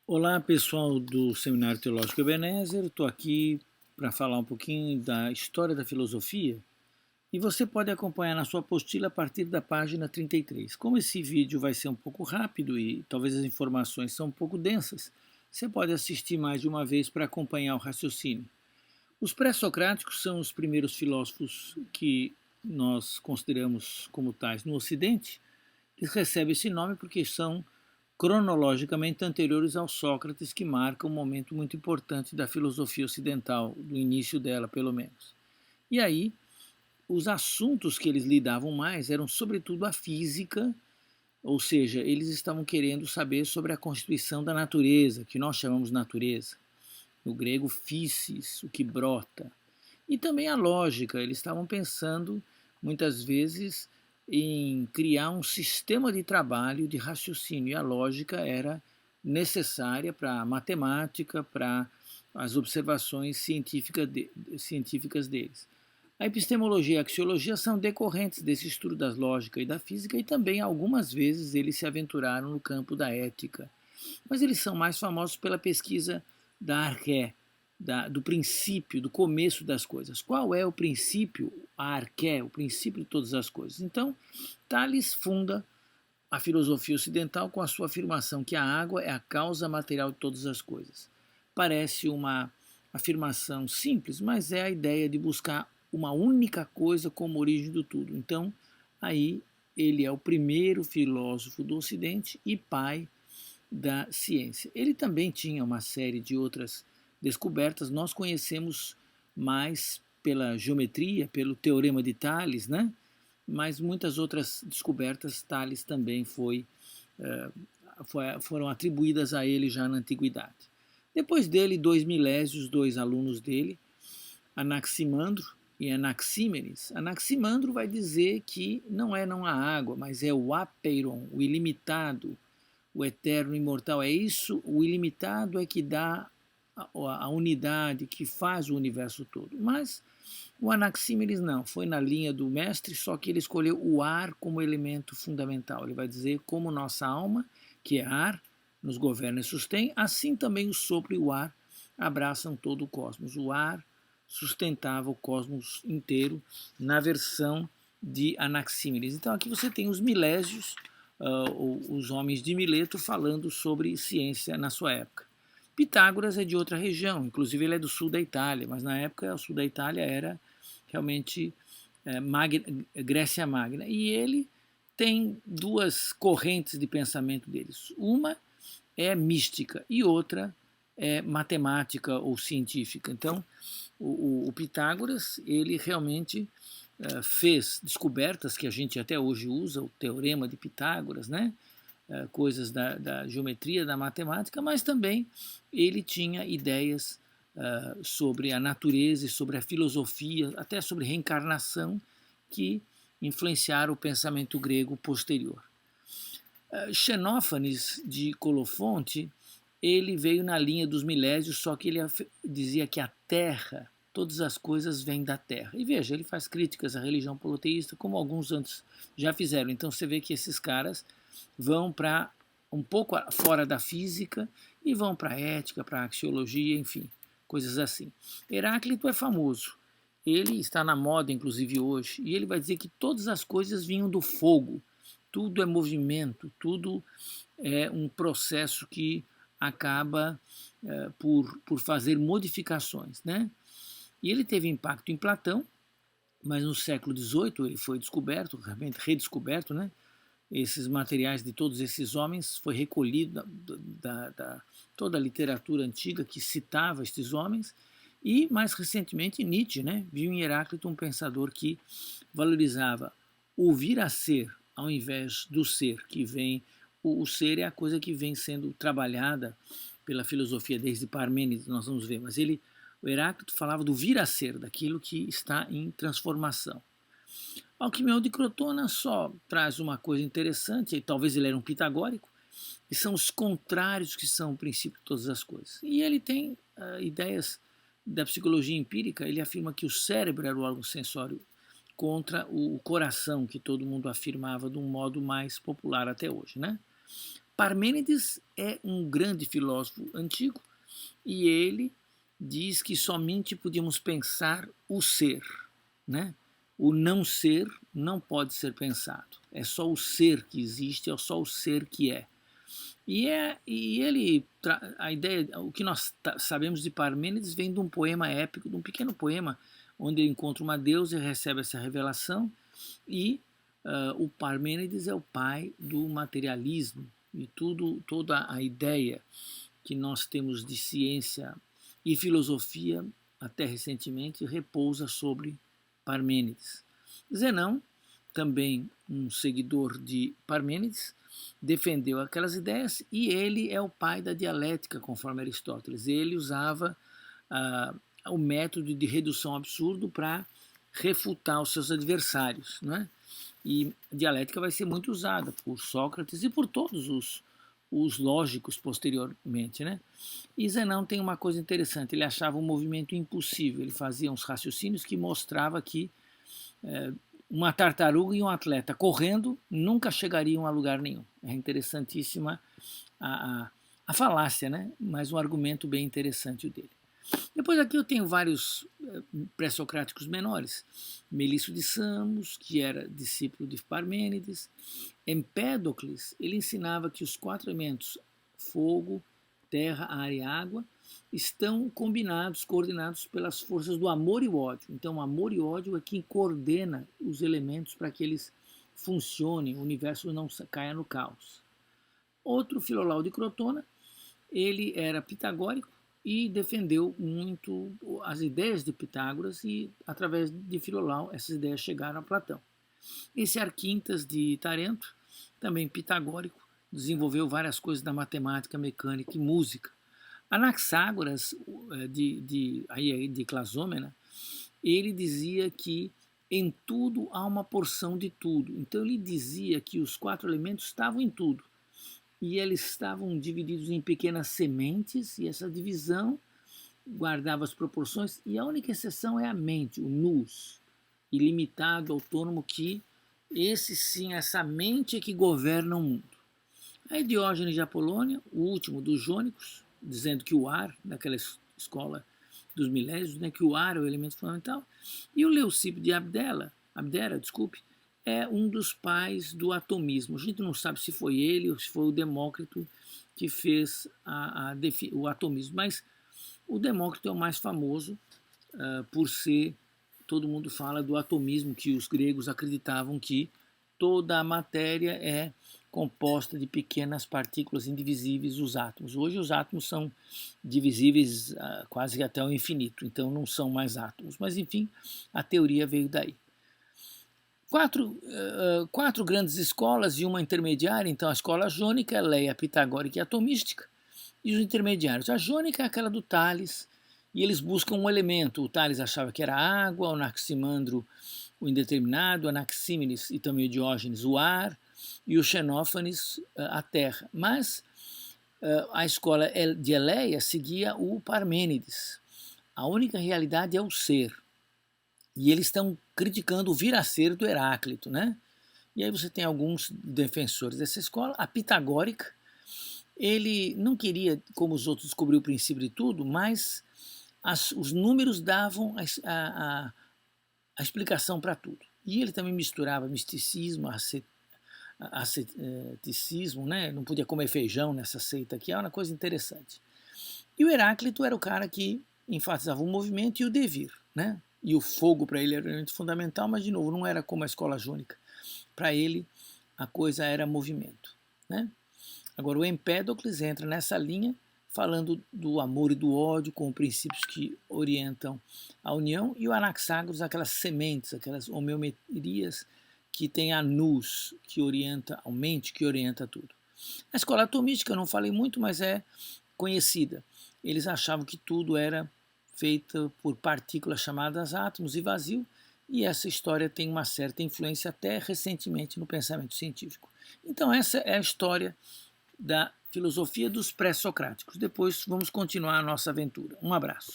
Olá, pessoal do Seminário Teológico Ebenezer. Estou aqui para falar um pouquinho da história da filosofia e você pode acompanhar na sua apostila a partir da página 33. Como esse vídeo vai ser um pouco rápido e talvez as informações são um pouco densas, você pode assistir mais de uma vez para acompanhar o raciocínio. Os pré-socráticos são os primeiros filósofos que nós consideramos como tais no Ocidente. Eles recebem esse nome porque são cronologicamente anteriores ao Sócrates, que marca um momento muito importante da filosofia ocidental, do início dela, pelo menos. E aí, os assuntos que eles lidavam mais eram, sobretudo, a física, ou seja, eles estavam querendo saber sobre a constituição da natureza, que nós chamamos natureza. No grego, physis, o que brota. E também a lógica, eles estavam pensando, muitas vezes, em criar um sistema de trabalho, de raciocínio, e a lógica era necessária para a matemática, para as observações científicas deles. A epistemologia e a axiologia são decorrentes desse estudo da lógica e da física, e também algumas vezes eles se aventuraram no campo da ética. Mas eles são mais famosos pela pesquisa da arqué, do princípio, do começo das coisas. Qual é o princípio, a arqué, o princípio de todas as coisas? Então, Tales funda a filosofia ocidental com a sua afirmação que a água é a causa material de todas as coisas. Parece uma afirmação simples, mas é a ideia de buscar uma única coisa como origem do tudo. Então, aí ele é o primeiro filósofo do Ocidente e pai da ciência. Ele também tinha uma série de outras descobertas. Nós conhecemos mais pela geometria, pelo teorema de Tales, né? Mas muitas outras descobertas Tales também foram atribuídas a ele já na antiguidade. Depois dele, 2 milésios, dois alunos dele, Anaximandro e Anaxímenes. Anaximandro vai dizer que não é não a água, mas é o apeiron, o ilimitado, o eterno imortal. É isso, o ilimitado é que dá a unidade, que faz o universo todo. Mas o Anaxímenes não, foi na linha do mestre, só que ele escolheu o ar como elemento fundamental. Ele vai dizer como nossa alma, que é ar, nos governa e sustém, assim também o sopro e o ar abraçam todo o cosmos. O ar sustentava o cosmos inteiro na versão de Anaxímenes. Então aqui você tem os milésios, os homens de Mileto falando sobre ciência na sua época. Pitágoras é de outra região, inclusive ele é do sul da Itália, mas na época o sul da Itália era realmente Grécia Magna. E ele tem duas correntes de pensamento deles. Uma é mística e outra é matemática ou científica. Então, o Pitágoras, ele realmente fez descobertas que a gente até hoje usa, o teorema de Pitágoras, né? Coisas da geometria, da matemática, mas também ele tinha ideias sobre a natureza e sobre a filosofia, até sobre reencarnação, que influenciaram o pensamento grego posterior. Xenófanes de Colofonte, ele veio na linha dos milésios, só que ele dizia que a Terra, todas as coisas vêm da Terra. E veja, ele faz críticas à religião politeísta, como alguns antes já fizeram. Então você vê que esses caras vão para um pouco fora da física e vão para a ética, para a axiologia, enfim, coisas assim. Heráclito é famoso. Ele está na moda, inclusive hoje, e ele vai dizer que todas as coisas vinham do fogo. Tudo é movimento, tudo é um processo que acaba por fazer modificações, né? E ele teve impacto em Platão, mas no século XVIII ele foi descoberto, realmente redescoberto, né? Esses materiais de todos esses homens foi recolhido da toda a literatura antiga que citava estes homens, e mais recentemente Nietzsche, né? Viu em Heráclito um pensador que valorizava o vir a ser ao invés do ser, que vem o ser é a coisa que vem sendo trabalhada pela filosofia desde Parmênides, nós vamos ver, mas o Heráclito falava do vir a ser, daquilo que está em transformação. Alquimião de Crotona só traz uma coisa interessante, e talvez ele era um pitagórico, e são os contrários que são o princípio de todas as coisas. E ele tem ideias da psicologia empírica, ele afirma que o cérebro era o órgão sensório contra o coração, que todo mundo afirmava de um modo mais popular até hoje, né? Parmênides é um grande filósofo antigo e ele diz que somente podíamos pensar o ser, né? O não ser não pode ser pensado. É só o ser que existe, é só o ser que é. E ele, a ideia, o que nós sabemos de Parmênides vem de um poema épico, de um pequeno poema, onde ele encontra uma deusa e recebe essa revelação, e o Parmênides é o pai do materialismo, e toda a ideia que nós temos de ciência e filosofia, até recentemente, repousa sobre Parmênides. Zenão, também um seguidor de Parmênides, defendeu aquelas ideias e ele é o pai da dialética, conforme Aristóteles. Ele usava o método de redução ao absurdo para refutar os seus adversários, né? E a dialética vai ser muito usada por Sócrates e por todos os lógicos posteriormente, né? E Zenão tem uma coisa interessante, ele achava um movimento impossível, ele fazia uns raciocínios que mostrava que uma tartaruga e um atleta correndo nunca chegariam a lugar nenhum. É interessantíssima a falácia, né? Mas um argumento bem interessante o dele. Depois aqui eu tenho vários pré-socráticos menores. Melício de Samos, que era discípulo de Parmênides. Empédocles, ele ensinava que os 4 elementos, fogo, terra, ar e água, estão combinados, coordenados pelas forças do amor e o ódio. Então, o amor e o ódio é quem coordena os elementos para que eles funcionem, o universo não caia no caos. Outro, Filolau de Crotona, ele era pitagórico e defendeu muito as ideias de Pitágoras e, através de Filolau, essas ideias chegaram a Platão. Esse Arquintas de Tarento, também pitagórico, desenvolveu várias coisas da matemática, mecânica e música. Anaxágoras, de Clasômena, ele dizia que em tudo há uma porção de tudo. Então ele dizia que os 4 elementos estavam em tudo. E eles estavam divididos em pequenas sementes, e essa divisão guardava as proporções, e a única exceção é a mente, o nous, ilimitado, autônomo, que esse sim, essa mente é que governa o mundo. Aí Diógenes de Apolônia, o último dos jônicos, dizendo que o ar, naquela escola dos Milésios, né, que o ar é o elemento fundamental, e o Leucipo de Abdera, é um dos pais do atomismo. A gente não sabe se foi ele ou se foi o Demócrito que fez o atomismo, mas o Demócrito é o mais famoso por ser, todo mundo fala do atomismo, que os gregos acreditavam que toda a matéria é composta de pequenas partículas indivisíveis, os átomos. Hoje os átomos são divisíveis quase até o infinito, então não são mais átomos. Mas enfim, a teoria veio daí. 4 grandes escolas e uma intermediária, então a escola jônica, eleia, pitagórica e atomística, e os intermediários. A jônica é aquela do Tales, e eles buscam um elemento. O Tales achava que era a água, o Anaximandro o indeterminado, o Anaxímenes e também o Diógenes o ar, e o Xenófanes a terra. Mas a escola de Eleia seguia o Parmênides. A única realidade é o ser. E eles estão criticando o vir a ser do Heráclito, né? E aí você tem alguns defensores dessa escola. A pitagórica, ele não queria, como os outros, descobrir o princípio de tudo, mas os números davam a explicação para tudo. E ele também misturava misticismo, asceticismo, né? Não podia comer feijão nessa seita aqui, é uma coisa interessante. E o Heráclito era o cara que enfatizava o movimento e o devir, né? E o fogo para ele era um elemento fundamental, mas de novo não era como a escola jônica. Para ele a coisa era movimento, né? Agora o Empédocles entra nessa linha falando do amor e do ódio com princípios que orientam a união, e o Anaxágoras aquelas sementes, aquelas homeometrias que tem a nous, que orienta a mente, que orienta tudo. A escola atomística eu não falei muito, mas é conhecida. Eles achavam que tudo era feito por partículas chamadas átomos e vazio, e essa história tem uma certa influência até recentemente no pensamento científico. Então essa é a história da filosofia dos pré-socráticos. Depois vamos continuar a nossa aventura. Um abraço.